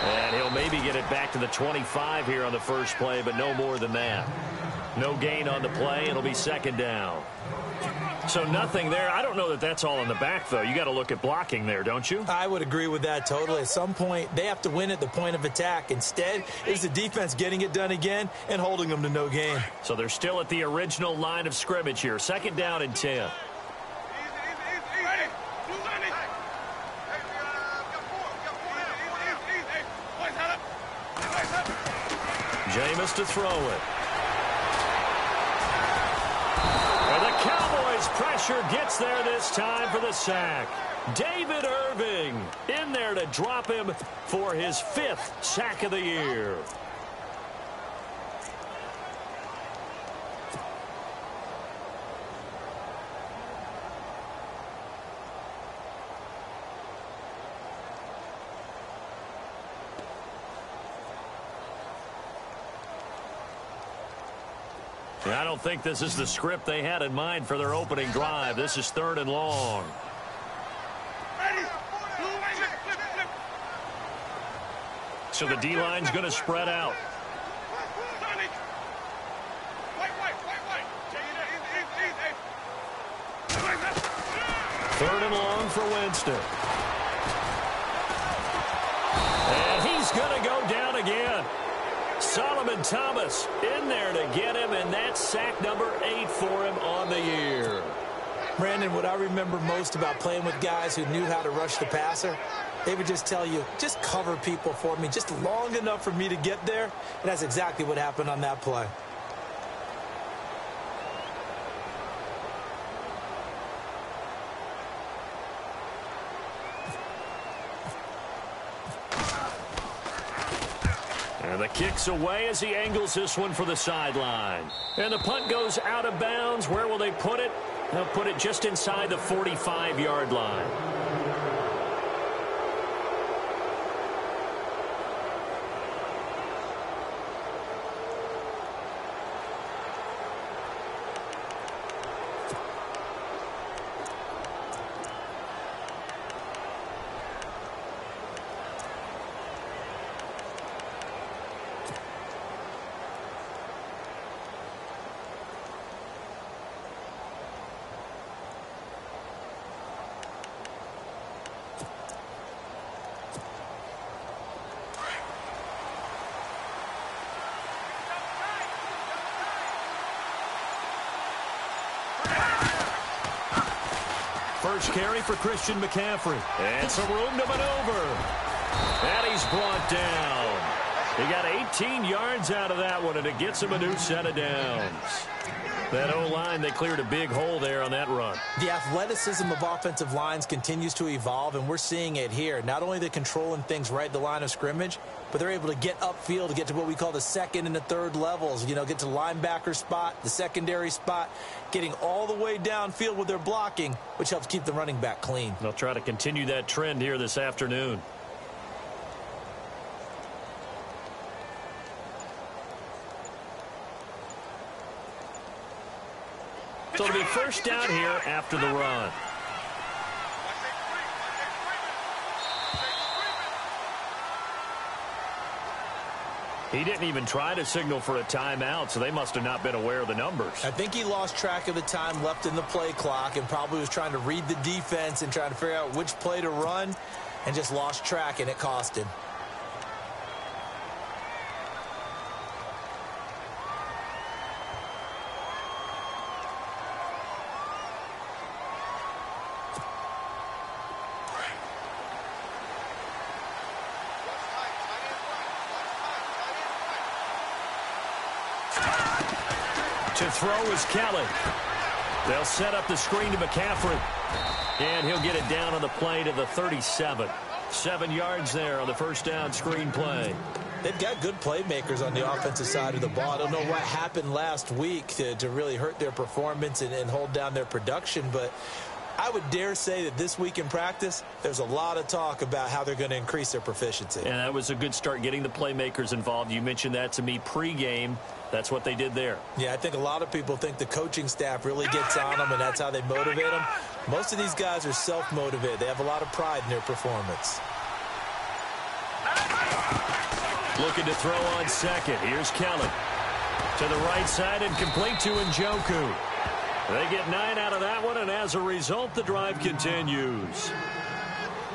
And he'll maybe get it back to the 25 here on the first play, but no more than that. No gain on the play. It'll be second down. So nothing there. I don't know that that's all in the back, though. You got to look at blocking there, don't you? I would agree with that totally. At some point, they have to win at the point of attack. Instead, it's the defense getting it done again and holding them to no gain. So they're still at the original line of scrimmage here. Second down and 10. Jameis to throw it. And the Cowboys pressure gets there this time for the sack. David Irving in there to drop him for his 5th sack of the year. I don't think this is the script they had in mind for their opening drive. This is 3rd and long. So the D-line's going to spread out. 3rd and long for Winston. And he's going to go down again. Solomon Thomas in there to get him, and that's sack number 8 for him on the year. Brandon, what I remember most about playing with guys who knew how to rush the passer, they would just tell you, just cover people for me, just long enough for me to get there. And that's exactly what happened on that play. And the kick's away as he angles this one for the sideline. And the punt goes out of bounds. Where will they put it? They'll put it just inside the 45-yard line. First carry for Christian McCaffrey. And some room to maneuver. And he's brought down. He got 18 yards out of that one, and it gets him a new set of downs. That O-line, they cleared a big hole there on that run. The athleticism of offensive lines continues to evolve, and we're seeing it here. Not only are they controlling things right at the line of scrimmage, but they're able to get upfield to get to what we call the second and the third levels. You know, get to the linebacker spot, the secondary spot, getting all the way downfield with their blocking, which helps keep the running back clean. They'll try to continue that trend here this afternoon. So it'll be first down here after the run. He didn't even try to signal for a timeout, so they must have not been aware of the numbers. I think he lost track of the time left in the play clock and probably was trying to read the defense and trying to figure out which play to run and just lost track, and it cost him. To throw is Kelly. They'll set up the screen to McCaffrey. And he'll get it down on the play to the 37. 7 yards there on the first down screen play. They've got good playmakers on the offensive side of the ball. I don't know what happened last week to really hurt their performance and hold down their production, but I would dare say that this week in practice, there's a lot of talk about how they're going to increase their proficiency. And that was a good start, getting the playmakers involved. You mentioned that to me pregame. That's what they did there. Yeah, I think a lot of people think the coaching staff really gets on them, and that's how they motivate them. Most of these guys are self-motivated. They have a lot of pride in their performance. Looking to throw on second. Here's Kelly. To the right side and complete to Njoku. They get 9 out of that one, and as a result, the drive continues.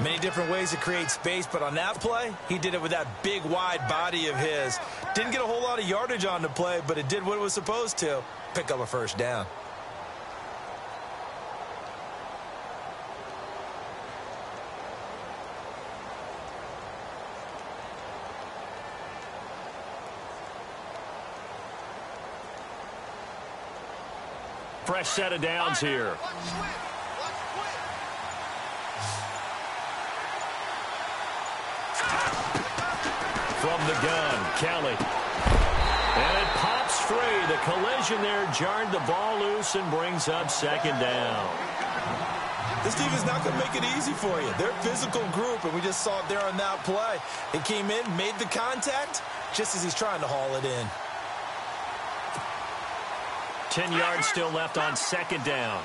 Many different ways to create space, but on that play, he did it with that big, wide body of his. Didn't get a whole lot of yardage on the play, but it did what it was supposed to. Pick up a first down. Fresh set of downs here. From the gun, Kelly. And it pops free. The collision there jarred the ball loose and brings up second down. This team is not going to make it easy for you. They're a physical group, and we just saw it there on that play. He came in, made the contact, just as he's trying to haul it in. 10 yards still left on second down.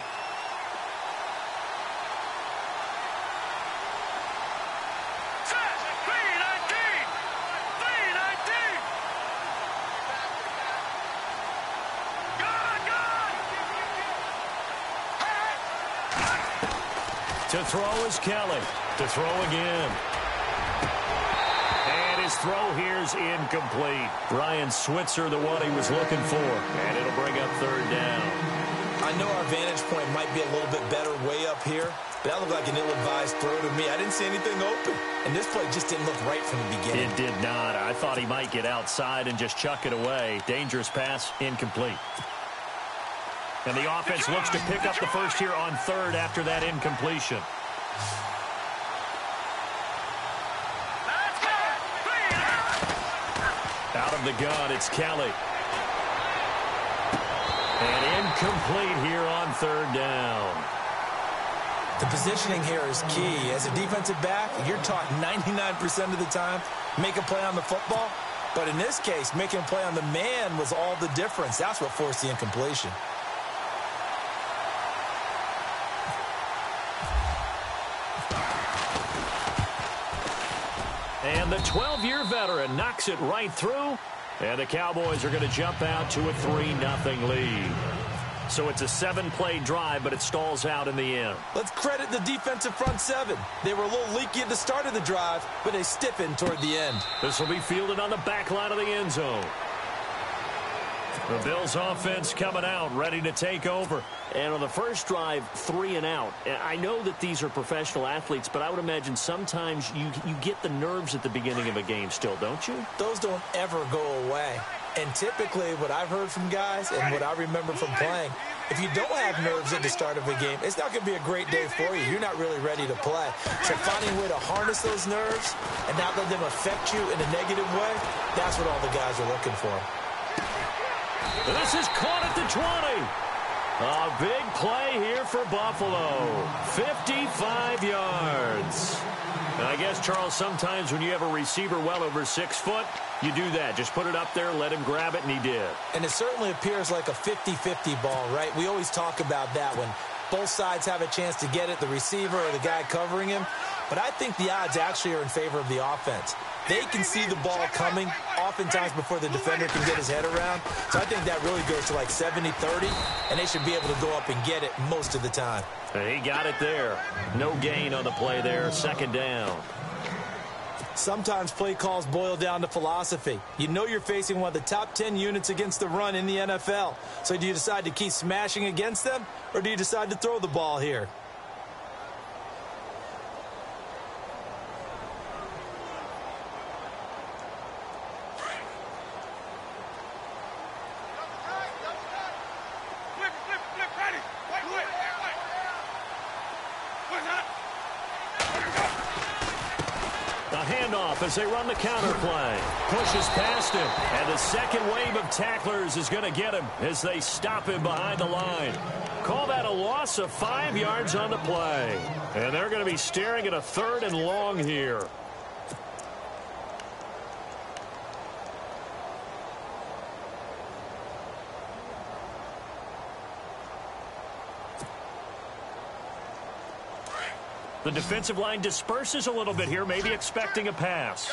To throw is Kelly. To throw again. And his throw here's incomplete. Brian Switzer, the one he was looking for. And it'll bring up third down. I know our vantage point might be a little bit better way up here, but that looked like an ill-advised throw to me. I didn't see anything open. And this play just didn't look right from the beginning. It did not. I thought he might get outside and just chuck it away. Dangerous pass, incomplete. And the offense looks to pick up the first here on third after that incompletion. Out of the gun, it's Kelly. And incomplete here on third down. The positioning here is key. As a defensive back, you're taught 99% of the time, make a play on the football. But in this case, making a play on the man was all the difference. That's what forced the incompletion. And the 12-year veteran knocks it right through. And the Cowboys are going to jump out to a 3-0 lead. So it's a 7-play drive, but it stalls out in the end. Let's credit the defensive front seven. They were a little leaky at the start of the drive, but they stiffened toward the end. This will be fielded on the back line of the end zone. The Bills offense coming out, ready to take over. And on the first drive, 3 and out. I know that these are professional athletes, but I would imagine sometimes you get the nerves at the beginning of a game still, don't you? Those don't ever go away. And typically what I've heard from guys and what I remember from playing, if you don't have nerves at the start of a game, it's not going to be a great day for you. You're not really ready to play. So finding a way to harness those nerves and not let them affect you in a negative way, that's what all the guys are looking for. This is caught at the 20. A big play here for Buffalo. 55 yards. And I guess, Charles, sometimes when you have a receiver well over 6 foot, you do that. Just put it up there, let him grab it, and he did. And it certainly appears like a 50-50 ball, right? We always talk about that when both sides have a chance to get it, the receiver or the guy covering him. But I think the odds actually are in favor of the offense. They can see the ball coming oftentimes before the defender can get his head around. So I think that really goes to like 70-30, and they should be able to go up and get it most of the time. He got it there. No gain on the play there. Second down. Sometimes play calls boil down to philosophy. You know you're facing one of the top 10 units against the run in the NFL. So do you decide to keep smashing against them, or do you decide to throw the ball here? A handoff as they run the counter play. Pushes past him. And the second wave of tacklers is going to get him as they stop him behind the line. Call that a loss of 5 yards on the play. And they're going to be staring at a 3rd and long here. The defensive line disperses a little bit here, maybe expecting a pass.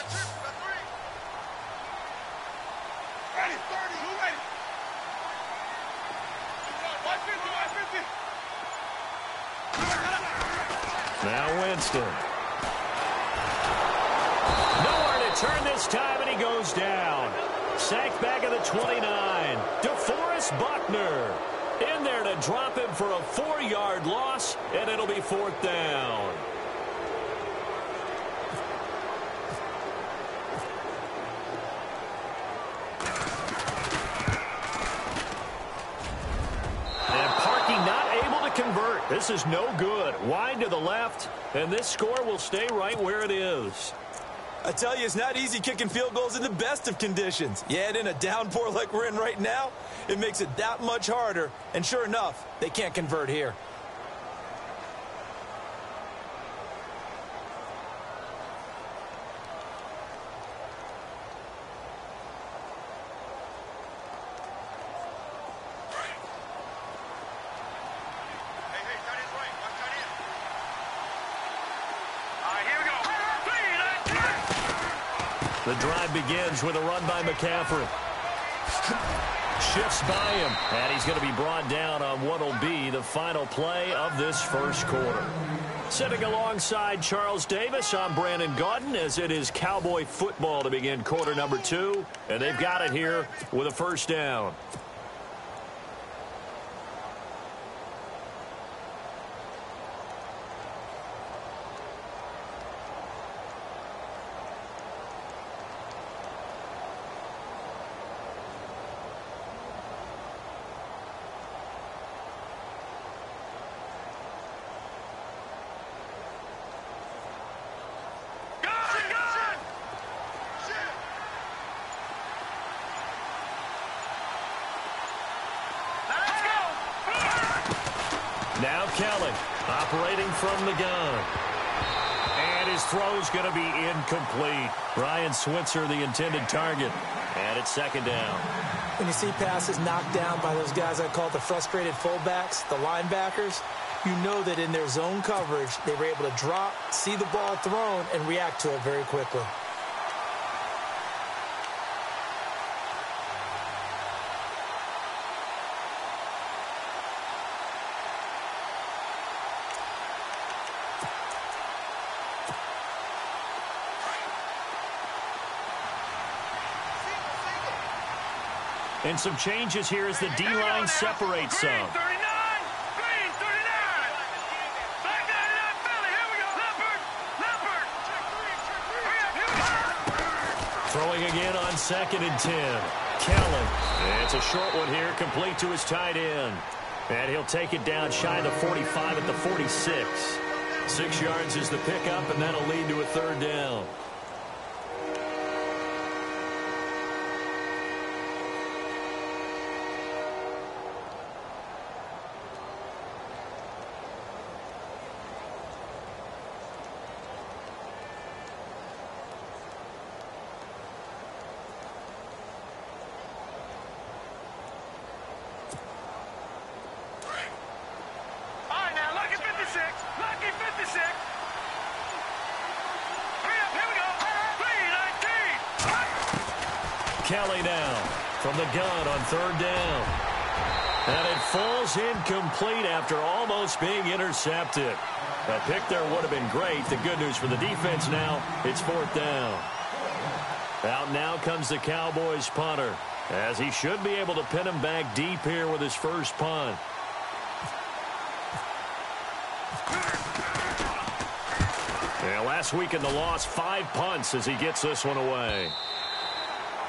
Now Winston. Nowhere to turn this time, and he goes down. Sacked back at the 29. DeForest Buckner in there to drop him for a 4-yard loss, and it'll be 4th down. And Parkey not able to convert. This is no good. Wide to the left, and this score will stay right where it is. I tell you, it's not easy kicking field goals in the best of conditions. Yet in a downpour like we're in right now, it makes it that much harder. And sure enough, they can't convert here. The drive begins with a run by McCaffrey. Shifts by him, and he's going to be brought down on what will be the final play of this first quarter. Sitting alongside Charles Davis, I'm Brandon Gaudin, as it is Cowboy football to begin quarter number 2, and they've got it here with a first down. Now Kelly, operating from the gun. And his throw's going to be incomplete. Ryan Switzer, the intended target. And it's 2nd down. When you see passes knocked down by those guys I call the frustrated fullbacks, the linebackers, you know that in their zone coverage, they were able to drop, see the ball thrown, and react to it very quickly. And some changes here as the D-line separates some. Green 39! Green 39! Black 99 Philly, here we go! Leopard! Throwing again on 2nd and 10. Kelly. It's a short one here, complete to his tight end. And he'll take it down shy of the 45 at the 46. 6 yards is the pickup, and that'll lead to a 3rd down. Kelly now from the gun on 3rd down. And it falls incomplete after almost being intercepted. A pick there would have been great. The good news for the defense now, it's 4th down. Out now comes the Cowboys punter, as he should be able to pin him back deep here with his first punt. Yeah, last week in the loss, 5 punts as he gets this one away.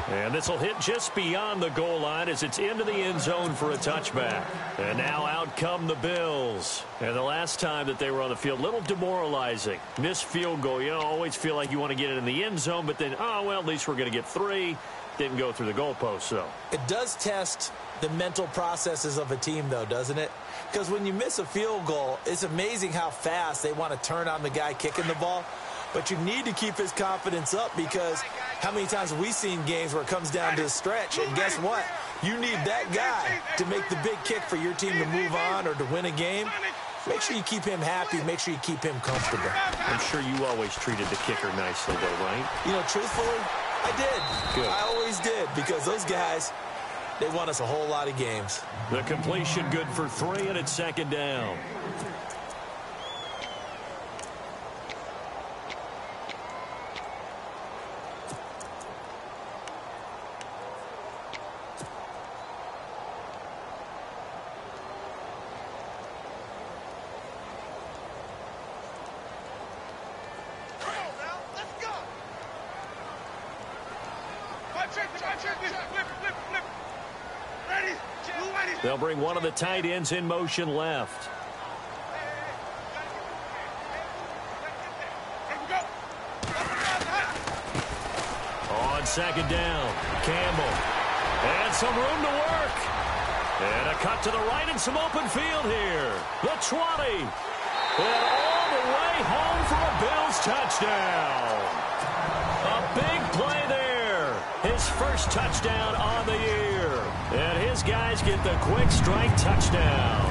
And this will hit just beyond the goal line as it's into the end zone for a touchback. And now out come the Bills. And the last time that they were on the field, a little demoralizing. Missed field goal. You know, always feel like you want to get it in the end zone, but then, oh, well, at least we're going to get 3. Didn't go through the goalpost, so. It does test the mental processes of a team, though, doesn't it? Because when you miss a field goal, it's amazing how fast they want to turn on the guy kicking the ball. But you need to keep his confidence up because how many times have we seen games where it comes down to a stretch? And guess what? You need that guy to make the big kick for your team to move on or to win a game. Make sure you keep him happy. Make sure you keep him comfortable. I'm sure you always treated the kicker nicely, though, right? You know, truthfully, I did. Good. I always did because those guys, they won us a whole lot of games. The completion good for 3, and it's second down. They'll bring one of the tight ends in motion left. On second down, Campbell. And some room to work. And a cut to the right and some open field here. The 20. And all the way home for a Bills touchdown. A big play there. His first touchdown on the year. And his guys get the quick strike touchdown.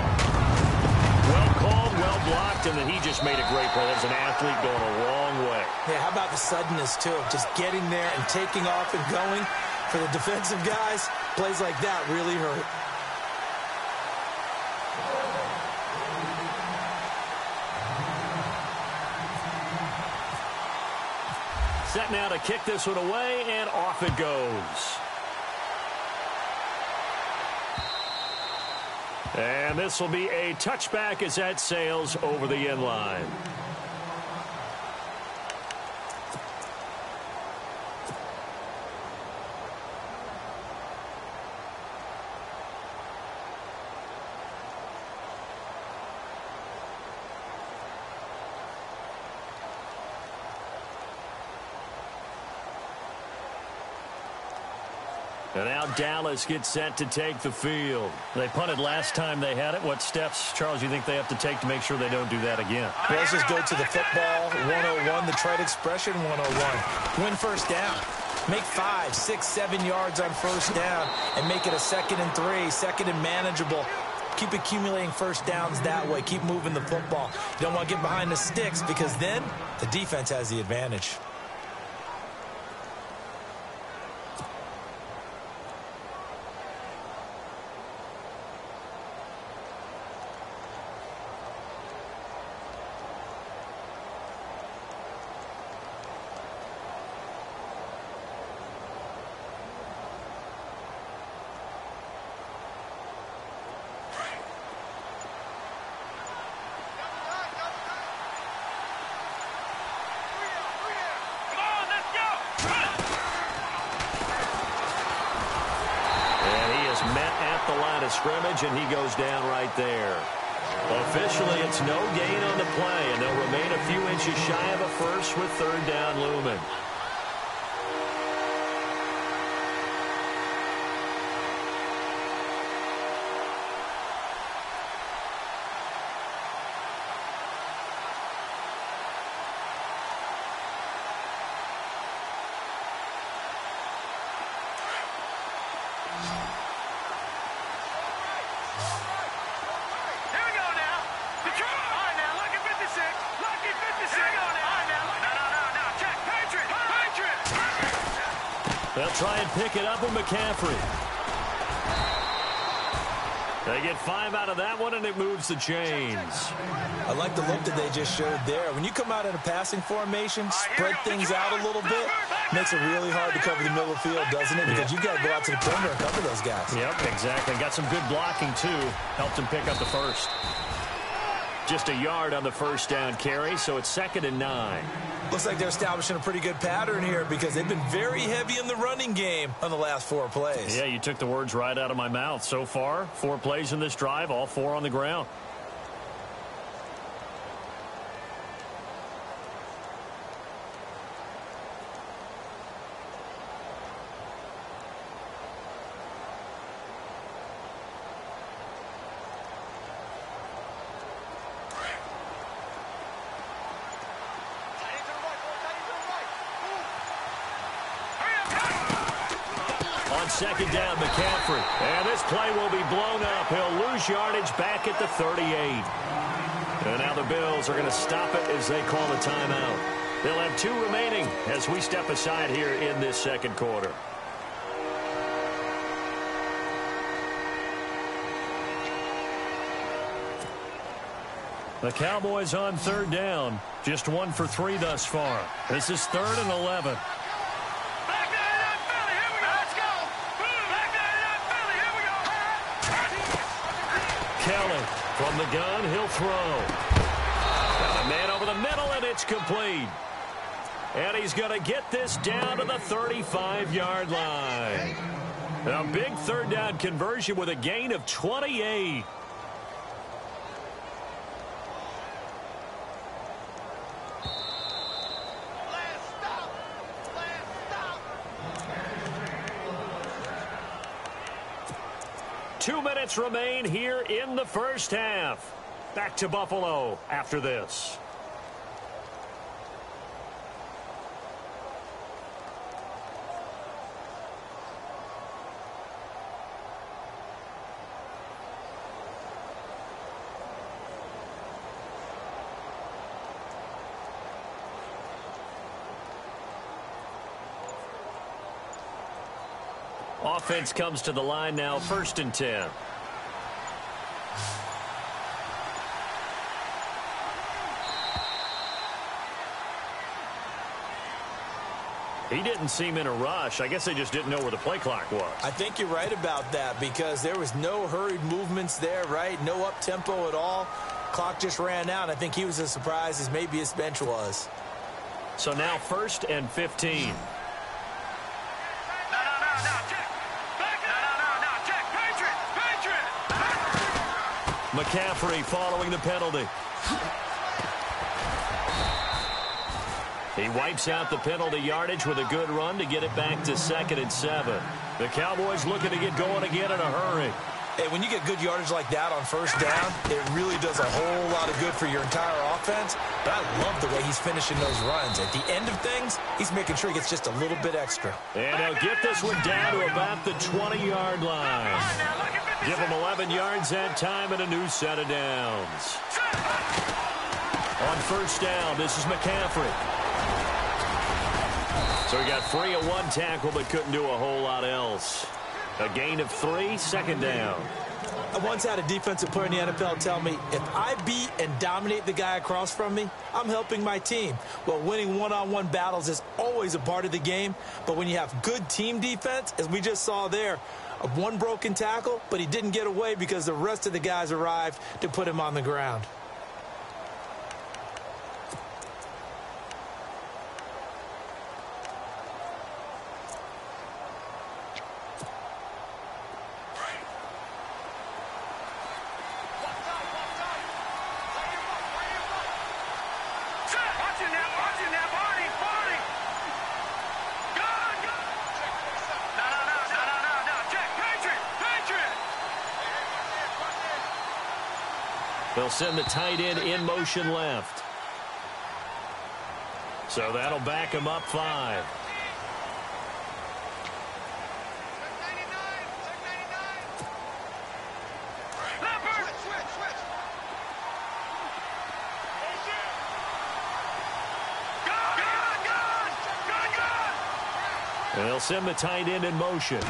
Well called, well blocked, and then he just made a great play. That's an athlete going a long way. Yeah, how about the suddenness, too? Just getting there and taking off and going. For the defensive guys, plays like that really hurt. Set now to kick this one away, and off it goes. And this will be a touchback as that sails over the end line. And now Dallas gets set to take the field. They punted last time they had it. What steps, Charles, you think they have to take to make sure they don't do that again? Well, let's just go to the football 101, the trade expression 101. Win first down. Make 5, 6, 7 yards on first down and make it a 2nd and 3, 2nd and manageable. Keep accumulating first downs that way. Keep moving the football. You don't want to get behind the sticks because then the defense has the advantage. Scrimmage, and he goes down right there. Officially, it's no gain on the play, and they'll remain a few inches shy of a first with 3rd down looming. They'll try and pick it up with McCaffrey. They get 5 out of that one, and it moves the chains. I like the look that they just showed there. When you come out in a passing formation, spread things out a little bit, makes it really hard to cover the middle of the field, doesn't it? Because you've got to go out to the perimeter and cover those guys. Yep, exactly. Got some good blocking, too. Helped him pick up the first. Just a yard on the first down carry, so it's 2nd and 9. Looks like they're establishing a pretty good pattern here because they've been very heavy in the running game on the last 4 plays. Yeah, you took the words right out of my mouth. So far, 4 plays in this drive, all 4 on the ground. On 2nd down, McCaffrey. And this play will be blown up. He'll lose yardage back at the 38. And now the Bills are going to stop it as they call a timeout. They'll have 2 remaining as we step aside here in this second quarter. The Cowboys on 3rd down. Just 1 for 3 thus far. This is 3rd and 11. Kelly from the gun, he'll throw. Got a man over the middle, and it's complete. And he's going to get this down to the 35-yard line. A big 3rd down conversion with a gain of 28. Two minutes remain here in the first half. Back to Buffalo after this. Offense comes to the line now, 1st and 10. He didn't seem in a rush. I guess they just didn't know where the play clock was. I think you're right about that because there was no hurried movements there, right? No up-tempo at all. Clock just ran out. I think he was as surprised as maybe his bench was. So now 1st and 15. McCaffrey following the penalty. He wipes out the penalty yardage with a good run to get it back to 2nd and 7. The Cowboys looking to get going again in a hurry. Hey, when you get good yardage like that on 1st down, it really does a whole lot of good for your entire offense. But I love the way he's finishing those runs. At the end of things, he's making sure he gets just a little bit extra. And he'll get this one down to about the 20-yard line. Give him 11 yards that time and a new set of downs. On 1st down, this is McCaffrey. So he got free of 1 tackle but couldn't do a whole lot else. A gain of 3, 2nd down. I once had a defensive player in the NFL tell me, if I beat and dominate the guy across from me, I'm helping my team. Well, winning one-on-one battles is always a part of the game, but when you have good team defense, as we just saw there, one broken tackle, but he didn't get away because the rest of the guys arrived to put him on the ground. They'll send the tight end in motion left. So that'll back him up 5. And they'll send the tight end in motion.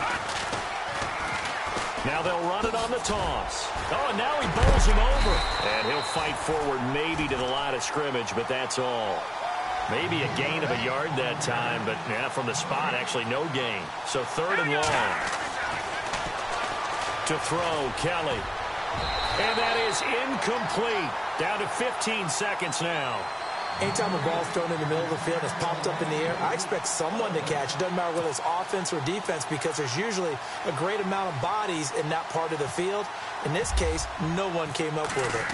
Now they'll run it on the toss. Oh, and now he bowls him over. And he'll fight forward maybe to the line of scrimmage, but that's all. Maybe a gain of a yard that time, but yeah, from the spot, actually no gain. So 3rd and long. To throw, Kelly. And that is incomplete. Down to 15 seconds now. Anytime a ball's thrown in the middle of the field and it's popped up in the air, I expect someone to catch. It doesn't matter whether it's offense or defense because there's usually a great amount of bodies in that part of the field. In this case, no one came up with it.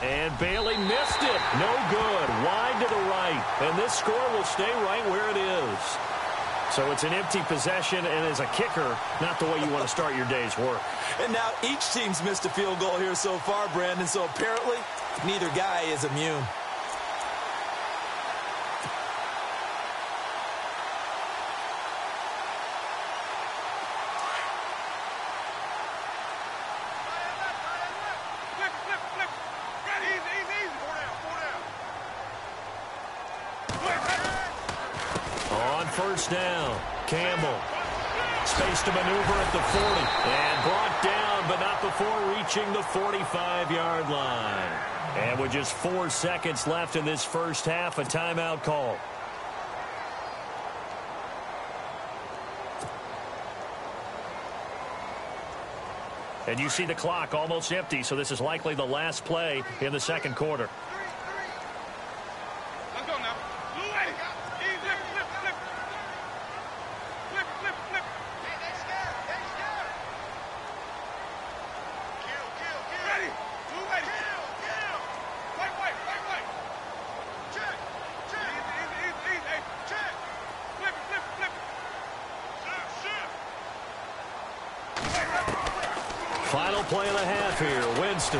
And Bailey missed it. No good. Wide to the right. And this score will stay right where it is. So it's an empty possession, and as a kicker, not the way you want to start your day's work. And now each team's missed a field goal here so far, Brandon, so apparently neither guy is immune. First down. Campbell. Space to maneuver at the 40. And brought down, but not before reaching the 45-yard line. And with just 4 seconds left in this first half, a timeout call. And you see the clock almost empty, so this is likely the last play in the second quarter. Final play of the half here, Winston.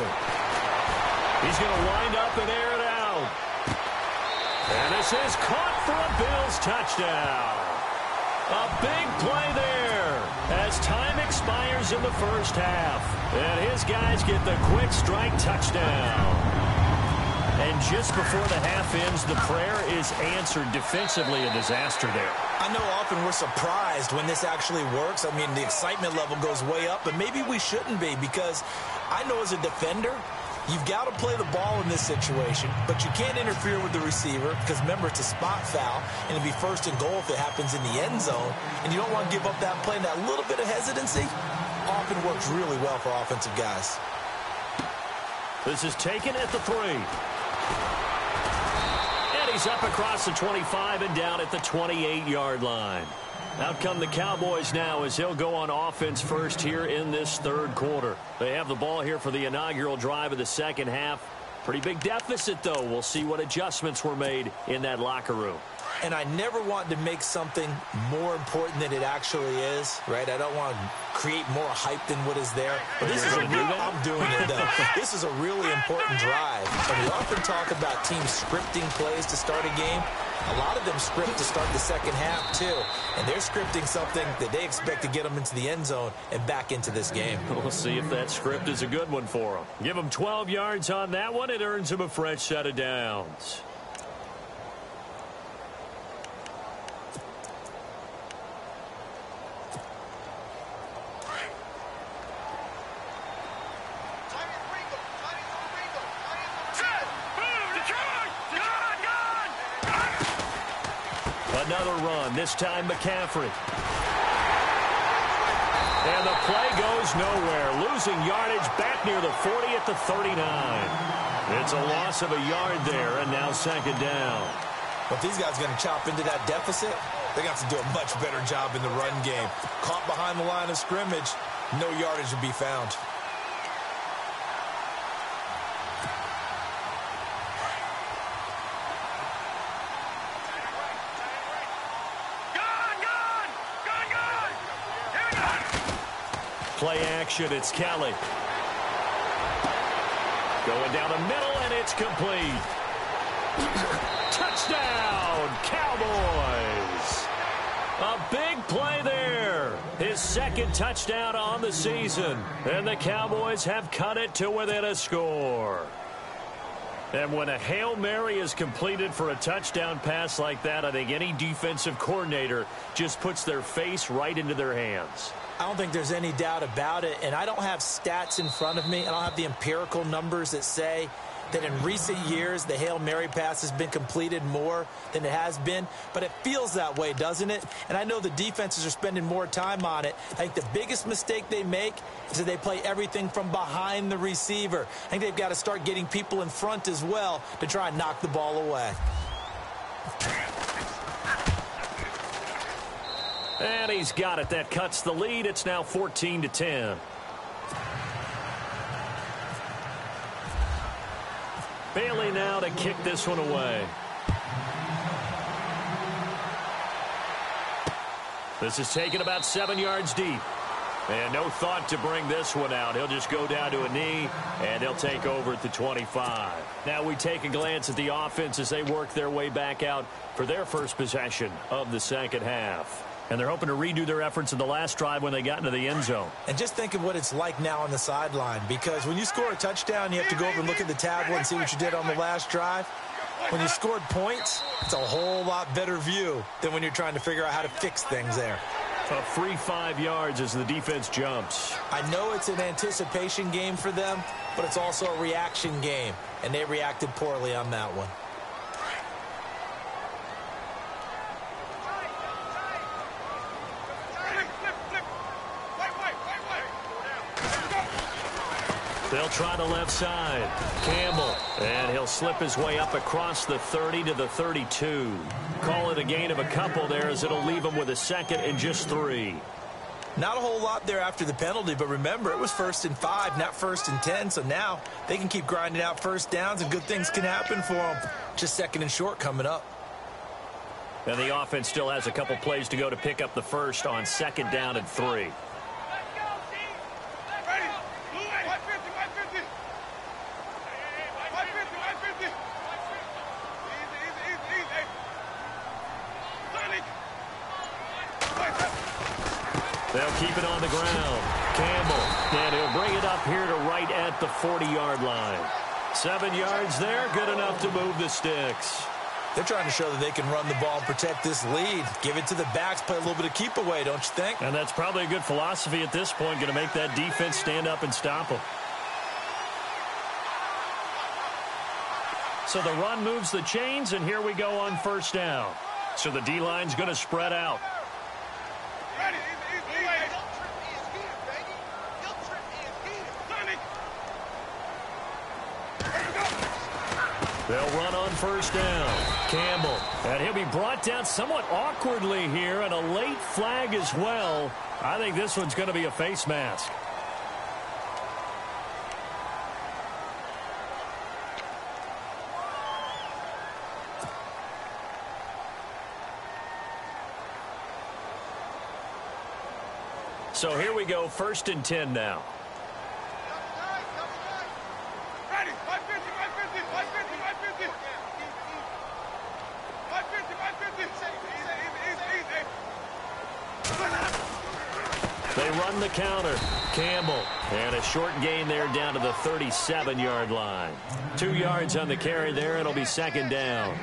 He's going to wind up and air it out. And this is caught for a Bills touchdown. A big play there as time expires in the first half. And his guys get the quick strike touchdown. And just before the half ends, the prayer is answered. Defensively, a disaster there. I know often we're surprised when this actually works. I mean, the excitement level goes way up, but maybe we shouldn't be because I know as a defender, you've got to play the ball in this situation, but you can't interfere with the receiver because, remember, it's a spot foul, and it'll be first and goal if it happens in the end zone, and you don't want to give up that play. And that little bit of hesitancy often works really well for offensive guys. This is taken at the 3. And he's up across the 25 and down at the 28-yard line. Out come the Cowboys now as he'll go on offense first here in this third quarter. They have the ball here for the inaugural drive of the second half. Pretty big deficit, though. We'll see what adjustments were made in that locker room. And I never want to make something more important than it actually is, right? I don't want to create more hype than what is there. But this is a real, I'm doing it, though. This is a really important drive. And we often talk about teams scripting plays to start a game. A lot of them script to start the second half, too. And they're scripting something that they expect to get them into the end zone and back into this game. We'll see if that script is a good one for them. Give them 12 yards on that one. It earns them a fresh set of downs. Another run, this time McCaffrey. And the play goes nowhere. Losing yardage back near the 40 at the 39. It's a loss of a yard there, and now second down. But if these guys are going to chop into that deficit, they got to do a much better job in the run game. Caught behind the line of scrimmage, no yardage to be found. Play action, it's Kelly. Going down the middle, and it's complete. Touchdown, Cowboys. A big play there. His second touchdown on the season. And the Cowboys have cut it to within a score. And when a Hail Mary is completed for a touchdown pass like that, I think any defensive coordinator just puts their face right into their hands. I don't think there's any doubt about it, and I don't have stats in front of me. I don't have the empirical numbers that say that in recent years the Hail Mary pass has been completed more than it has been, but it feels that way, doesn't it? And I know the defenses are spending more time on it. I think the biggest mistake they make is that they play everything from behind the receiver. I think they've got to start getting people in front as well to try and knock the ball away. And he's got it. That cuts the lead. It's now 14-10. Bailey now to kick this one away. This is taken about 7 yards deep. And no thought to bring this one out. He'll just go down to a knee, and he'll take over at the 25. Now we take a glance at the offense as they work their way back out for their first possession of the second half. And they're hoping to redo their efforts in the last drive when they got into the end zone. And just think of what it's like now on the sideline, because when you score a touchdown, you have to go over and look at the tablet and see what you did on the last drive. When you scored points, it's a whole lot better view than when you're trying to figure out how to fix things there. A free 5 yards as the defense jumps. I know it's an anticipation game for them, but it's also a reaction game, and they reacted poorly on that one. They'll try the left side. Campbell, and he'll slip his way up across the 30 to the 32. Call it a gain of a couple there as it'll leave him with a second and just 3. Not a whole lot there after the penalty, but remember, it was 1st and 5, not 1st and 10, so now they can keep grinding out first downs and good things can happen for them. Just 2nd and short coming up. And the offense still has a couple plays to go to pick up the first on 2nd down and 3. They'll keep it on the ground. Campbell, and he'll bring it up here to right at the 40-yard line. 7 yards there, good enough to move the sticks. They're trying to show that they can run the ball and protect this lead. Give it to the backs, play a little bit of keep away, don't you think? And that's probably a good philosophy at this point, going to make that defense stand up and stop them. So the run moves the chains, and here we go on 1st down. So the D-line's going to spread out. They'll run on 1st down. Campbell, and he'll be brought down somewhat awkwardly here, and a late flag as well. I think this one's going to be a face mask. So here we go, 1st and 10 now. They run the counter. Campbell, and a short gain there down to the 37-yard line. 2 yards on the carry there. It'll be 2nd down.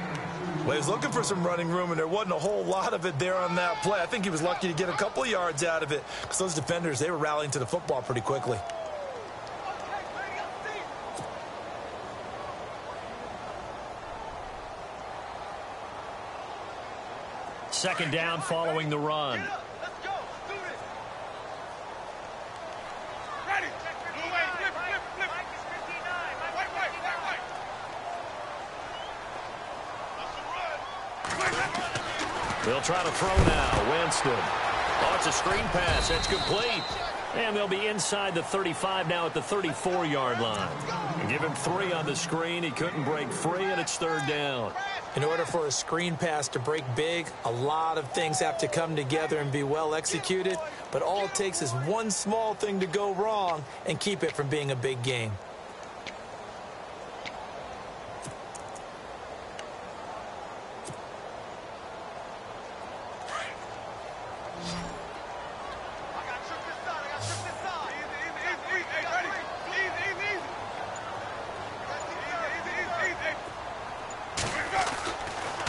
Well, he was looking for some running room, and there wasn't a whole lot of it there on that play. I think he was lucky to get a couple of yards out of it because those defenders, they were rallying to the football pretty quickly. Second down following the run. They'll try to throw now. Winston. Oh, it's a screen pass. That's complete. And they'll be inside the 35 now at the 34-yard line. Give him 3 on the screen. He couldn't break free, and it's 3rd down. In order for a screen pass to break big, a lot of things have to come together and be well executed. But all it takes is one small thing to go wrong and keep it from being a big game.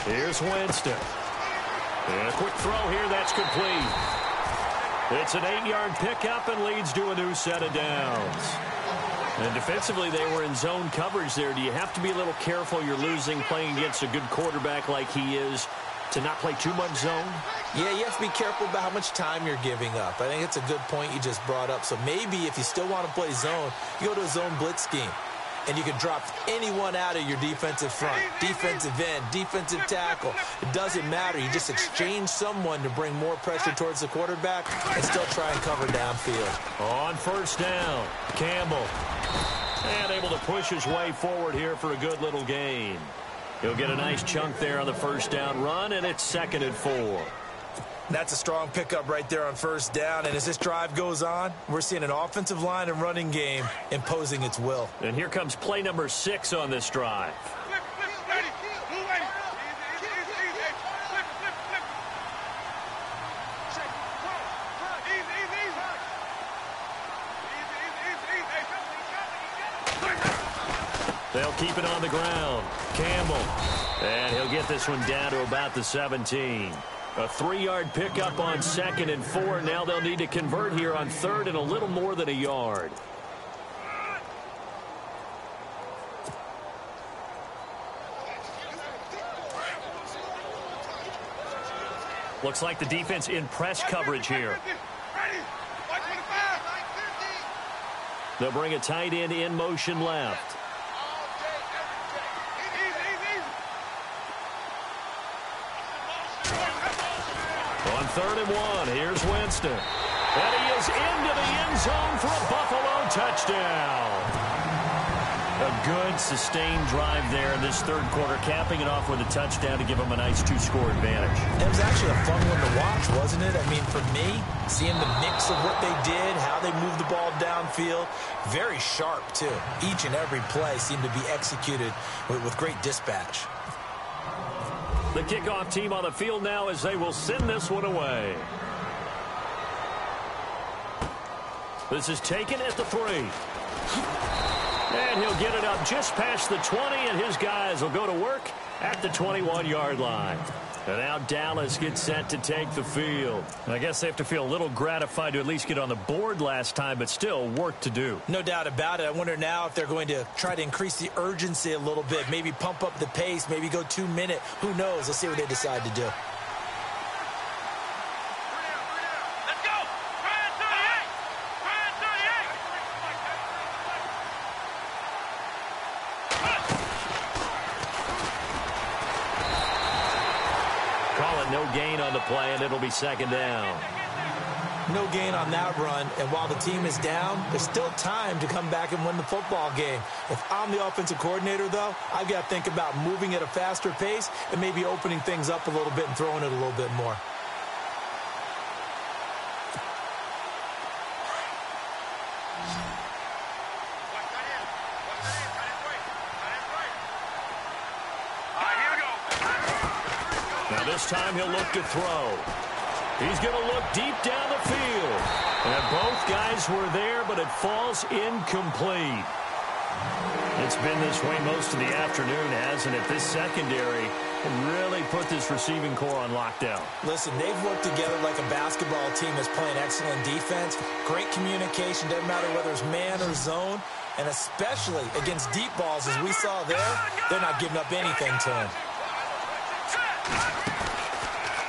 Here's Winston. And a quick throw here, that's complete. It's an 8-yard pickup and leads to a new set of downs. And defensively, they were in zone coverage there. Do you have to be a little careful? You're losing playing against a good quarterback like he is to not play too much zone? Yeah, you have to be careful about how much time you're giving up. I think it's a good point you just brought up. So maybe if you still want to play zone, you go to a zone blitz scheme. And you can drop anyone out of your defensive front, defensive end, defensive tackle. It doesn't matter. You just exchange someone to bring more pressure towards the quarterback and still try and cover downfield. On first down, Campbell. And able to push his way forward here for a good little gain. He'll get a nice chunk there on the first down run, and it's 2nd and 4. That's a strong pickup right there on first down. And as this drive goes on, we're seeing an offensive line and running game imposing its will. And here comes play number 6 on this drive. They'll keep it on the ground. Campbell. And he'll get this one down to about the 17. A 3-yard pickup on 2nd and 4. Now they'll need to convert here on 3rd and a little more than a yard. Looks like the defense in press coverage here. They'll bring a tight end in motion left. On 3rd and 1, here's Winston. And he is into the end zone for a Buffalo touchdown. A good, sustained drive there in this third quarter, capping it off with a touchdown to give them a nice 2-score advantage. It was actually a fun one to watch, wasn't it? I mean, for me, seeing the mix of what they did, how they moved the ball downfield, very sharp, too. Each and every play seemed to be executed with great dispatch. The kickoff team on the field now as they will send this one away. This is taken at the 3. And he'll get it up just past the 20, and his guys will go to work at the 21-yard line. And now Dallas gets set to take the field. I guess they have to feel a little gratified to at least get on the board last time, but still work to do. No doubt about it. I wonder now if they're going to try to increase the urgency a little bit, maybe pump up the pace, maybe go 2-minute. Who knows? Let's see what they decide to do. No gain on the play, and it'll be 2nd down. No gain on that run, and while the team is down, there's still time to come back and win the football game. If I'm the offensive coordinator, though, I've got to think about moving at a faster pace and maybe opening things up a little bit and throwing it a little bit more. This time he'll look to throw. He's going to look deep down the field. And both guys were there, but it falls incomplete. It's been this way most of the afternoon, hasn't it? This secondary really put this receiving core on lockdown. Listen, they've worked together like a basketball team that's playing excellent defense. Great communication, doesn't matter whether it's man or zone. And especially against deep balls, as we saw there, they're not giving up anything to him.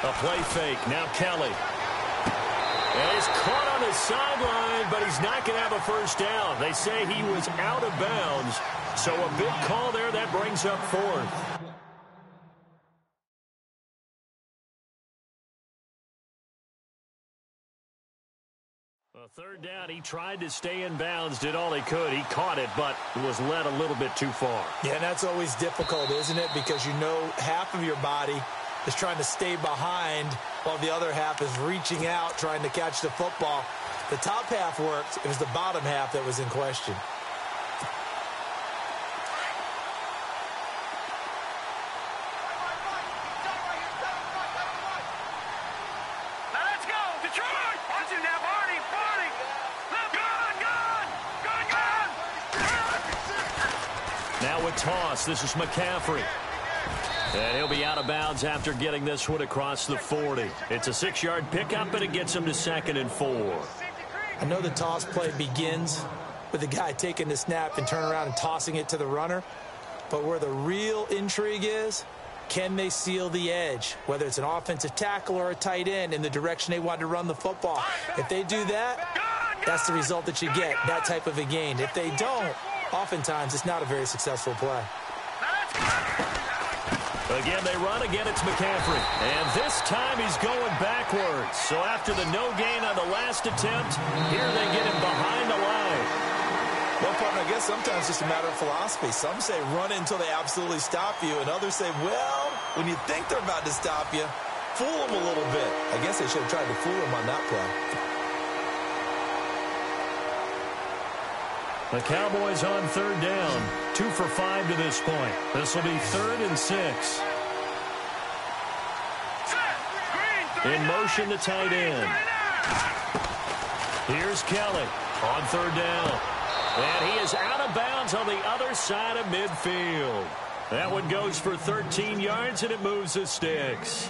A play fake. Now Kelly. And he's caught on the sideline, but he's not going to have a first down. They say he was out of bounds. So a big call there. That brings up 4th. A 3rd down. He tried to stay in bounds, did all he could. He caught it, but was led a little bit too far. Yeah, and that's always difficult, isn't it? Because you know half of your body is trying to stay behind while the other half is reaching out, trying to catch the football. The top half worked. It was the bottom half that was in question. Now let's go, Detroit! Watch him now, Barney! Gun! Now with toss, this is McCaffrey. And he'll be out of bounds after getting this one across the 40. It's a 6-yard pickup, and it gets him to 2nd and 4. I know the toss play begins with the guy taking the snap and turning around and tossing it to the runner. But where the real intrigue is, can they seal the edge, whether it's an offensive tackle or a tight end, in the direction they want to run the football? If they do that, that's the result that you get, that type of a gain. If they don't, oftentimes it's not a very successful play. Again, they run. Again, it's McCaffrey. And this time he's going backwards. So after the no gain on the last attempt, here they get him behind the line. Well, partner, I guess sometimes it's just a matter of philosophy. Some say run until they absolutely stop you, and others say, well, when you think they're about to stop you, fool them a little bit. I guess they should have tried to fool him on that play. The Cowboys on third down, 2 for 5 to this point. This will be 3rd and 6. In motion, the tight end. Here's Kelly on third down. And he is out of bounds on the other side of midfield. That one goes for 13 yards, and it moves the sticks.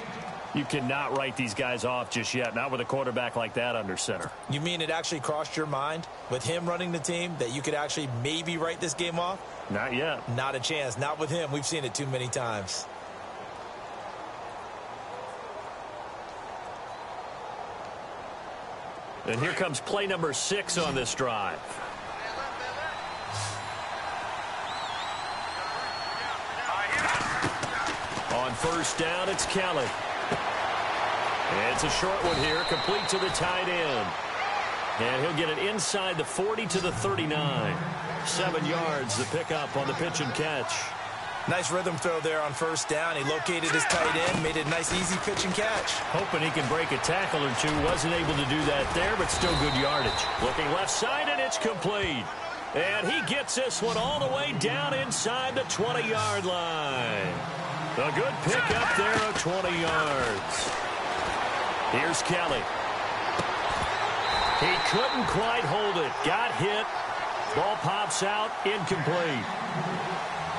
You cannot write these guys off just yet, not with a quarterback like that under center. You mean it actually crossed your mind with him running the team that you could actually maybe write this game off? Not yet. Not a chance. Not with him. We've seen it too many times. And here comes play number 6 on this drive. On first down, it's Kelly. It's a short one here, complete to the tight end. And he'll get it inside the 40 to the 39. 7 yards, the pickup on the pitch and catch. Nice rhythm throw there on first down. He located his tight end, made it a nice, easy pitch and catch. Hoping he can break a tackle or two. Wasn't able to do that there, but still good yardage. Looking left side, and it's complete. And he gets this one all the way down inside the 20-yard line. A good pickup there of 20 yards. Here's Kelly. He couldn't quite hold it. Got hit. Ball pops out. Incomplete.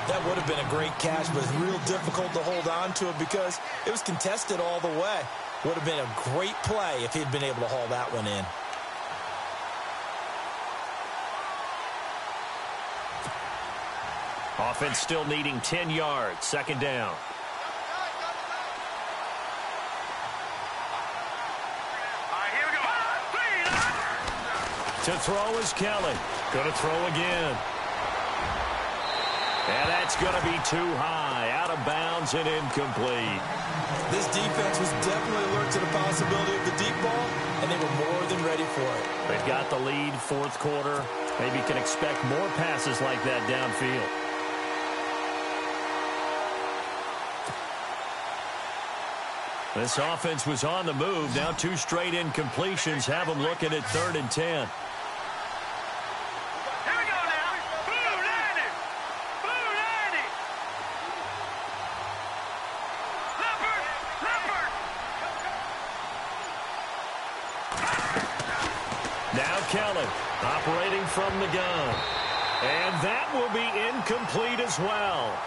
That would have been a great catch, but it's real difficult to hold on to it because it was contested all the way. Would have been a great play if he'd been able to haul that one in. Offense still needing 10 yards. 2nd down. To throw is Kelly. Going to throw again. And that's going to be too high. Out of bounds and incomplete. This defense was definitely alert to the possibility of the deep ball, and they were more than ready for it. They've got the lead, 4th quarter. Maybe can expect more passes like that downfield. This offense was on the move. Now 2 straight incompletions have them looking at 3rd and 10. Kelly operating from the gun. And that will be incomplete as well.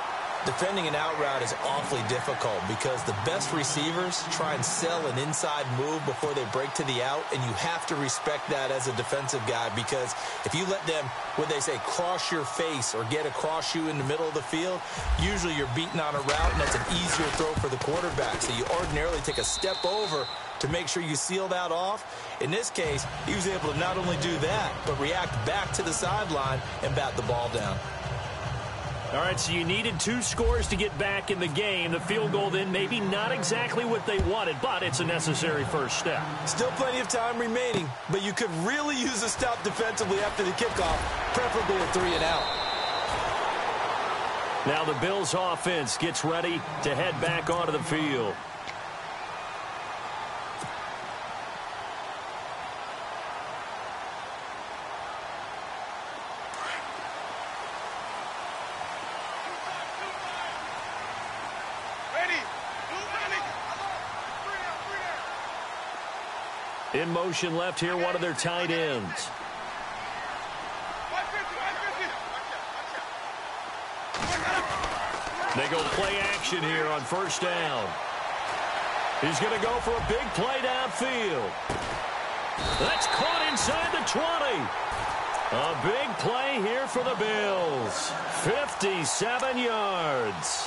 Defending an out route is awfully difficult because the best receivers try and sell an inside move before they break to the out, and you have to respect that as a defensive guy because if you let them, what they say, cross your face or get across you in the middle of the field, usually you're beaten on a route, and that's an easier throw for the quarterback. So you ordinarily take a step over to make sure you seal that off. In this case, he was able to not only do that, but react back to the sideline and bat the ball down. All right, so you needed 2 scores to get back in the game. The field goal then maybe not exactly what they wanted, but it's a necessary first step. Still plenty of time remaining, but you could really use a stop defensively after the kickoff, preferably a 3 and out. Now the Bills offense gets ready to head back onto the field. In motion left here, one of their tight ends. They go play action here on first down. He's going to go for a big play downfield. That's caught inside the 20. A big play here for the Bills. 57 yards.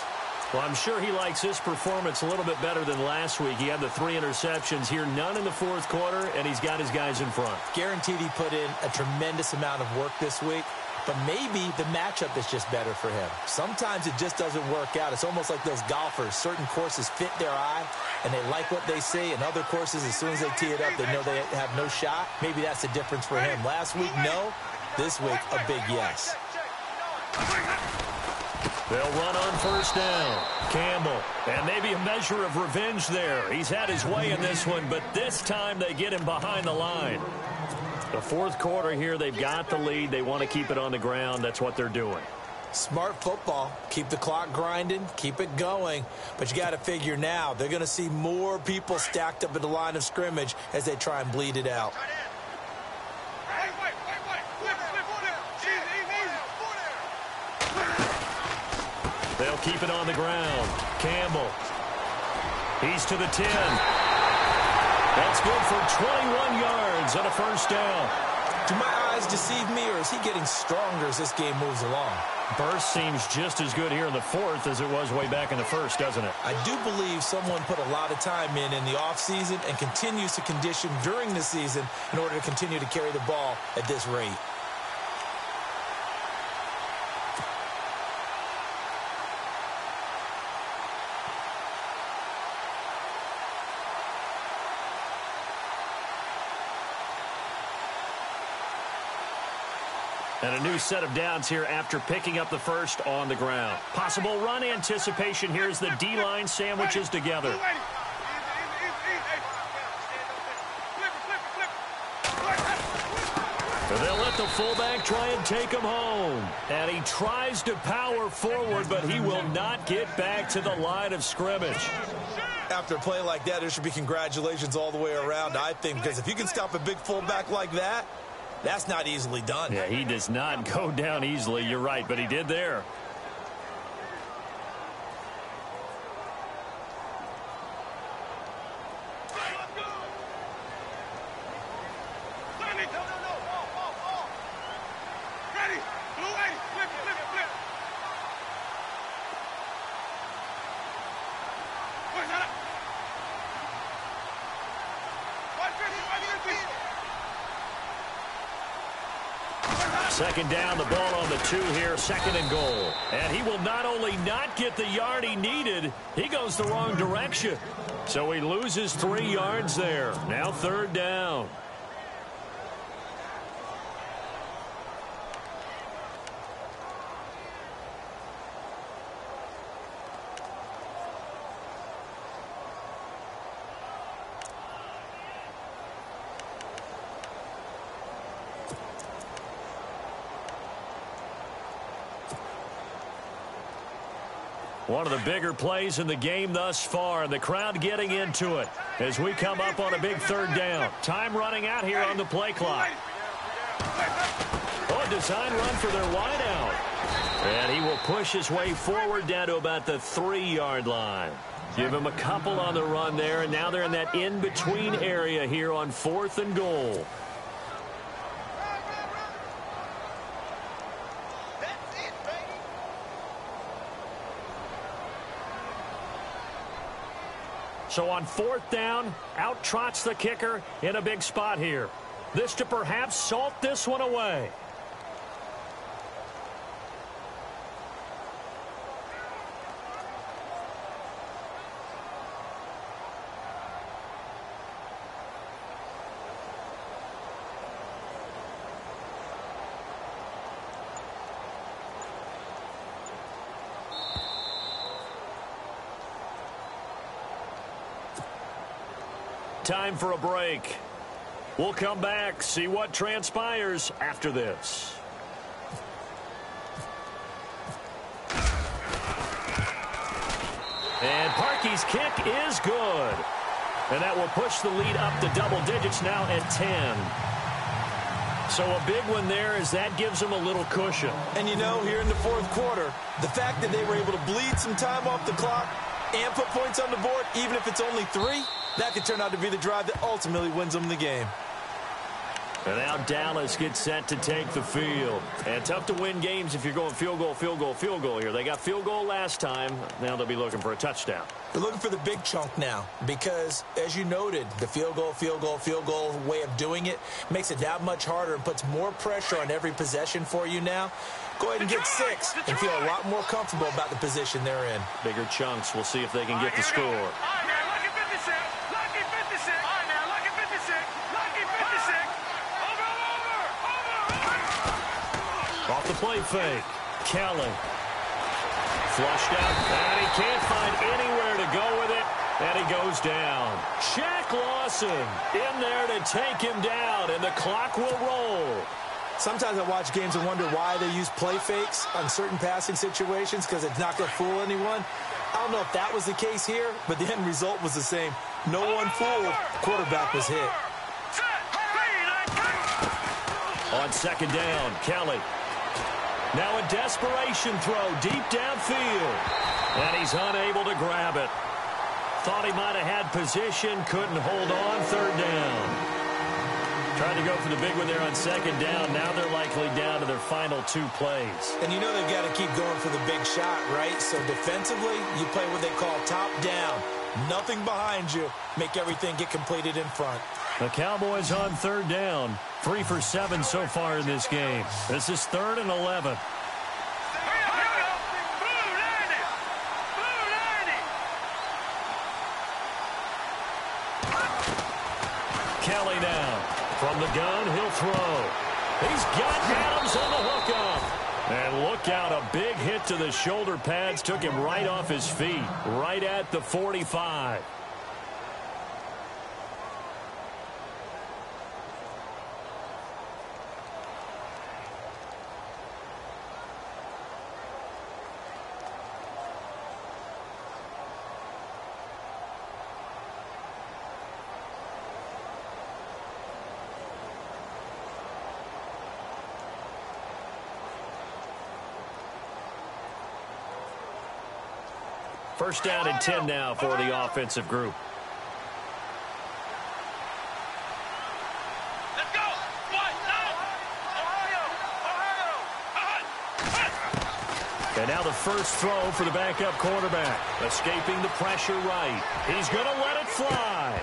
Well, I'm sure he likes his performance a little bit better than last week. He had the 3 interceptions here, none in the fourth quarter, and he's got his guys in front. Guaranteed he put in a tremendous amount of work this week, but maybe the matchup is just better for him. Sometimes it just doesn't work out. It's almost like those golfers. Certain courses fit their eye, and they like what they see, and other courses, as soon as they tee it up, they know they have no shot. Maybe that's the difference for him. Last week, no. This week, a big yes. They'll run on first down. Campbell. And maybe a measure of revenge there. He's had his way in this one, but this time they get him behind the line. The fourth quarter here, they've got the lead. They want to keep it on the ground. That's what they're doing. Smart football. Keep the clock grinding. Keep it going. But you got to figure now, they're going to see more people stacked up at the line of scrimmage as they try and bleed it out. They'll keep it on the ground. Campbell. He's to the 10. That's good for 21 yards and a first down. Do my eyes deceive me, or is he getting stronger as this game moves along? Burst seems just as good here in the fourth as it was way back in the first, doesn't it? I do believe someone put a lot of time in the offseason and continues to condition during the season in order to continue to carry the ball at this rate. And a new set of downs here after picking up the first on the ground. Possible run anticipation here as the D-line sandwiches together. They'll let the fullback try and take him home. And he tries to power forward, but he will not get back to the line of scrimmage. After a play like that, there should be congratulations all the way around, I think, because if you can stop a big fullback like that, that's not easily done. Yeah, he does not go down easily. You're right, but he did there. Second down, the ball on the 2 here, second and goal. And he will not only not get the yard he needed, he goes the wrong direction. So he loses 3 yards there. Now third down. One of the bigger plays in the game thus far, and the crowd getting into it as we come up on a big third down. Time running out here on the play clock. Oh, design run for their wideout. And he will push his way forward down to about the 3-yard line. Give him a couple on the run there, and now they're in that in-between area here on 4th and goal. So on 4th down, out trots the kicker in a big spot here. This to perhaps salt this one away. Time for a break. We'll come back, see what transpires after this. And Parkey's kick is good. And that will push the lead up to double digits now at 10. So a big one there as that gives them a little cushion. And you know, here in the fourth quarter, the fact that they were able to bleed some time off the clock and put points on the board, even if it's only 3, that could turn out to be the drive that ultimately wins them the game. And now Dallas gets set to take the field. And tough to win games if you're going field goal, field goal, field goal here. They got field goal last time. Now they'll be looking for a touchdown. They're looking for the big chunk now because, as you noted, the field goal, field goal, field goal way of doing it makes it that much harder and puts more pressure on every possession for you now. Go ahead and get 6 and feel a lot more comfortable about the position they're in. Bigger chunks. We'll see if they can get the score. Off the play fake. Kelly. Flushed out. And he can't find anywhere to go with it. And he goes down. Shaq Lawson in there to take him down. And the clock will roll. Sometimes I watch games and wonder why they use play fakes on certain passing situations because it's not going to fool anyone. I don't know if that was the case here, but the end result was the same. No one fooled. Quarterback was hit. On second down, Kelly. Now a desperation throw deep downfield. And he's unable to grab it. Thought he might have had position, couldn't hold on, third down. Tried to go for the big one there on second down. Now they're likely down to their final 2 plays. And you know they've got to keep going for the big shot, right? So defensively, you play what they call top down. Nothing behind you. Make everything get completed in front. The Cowboys on third down. 3 for 7 so far in this game. This is 3rd and 11. Kelly now. From the gun, he'll throw. He's got Adams on the hookup. And look out, a big hit to the shoulder pads. Took him right off his feet. Right at the 45. First down and 10 now for the offensive group. Let's go. And now the first throw for the backup quarterback. Escaping the pressure right. He's going to let it fly.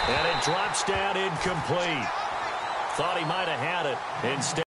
And it drops down incomplete. Thought he might have had it. Instead.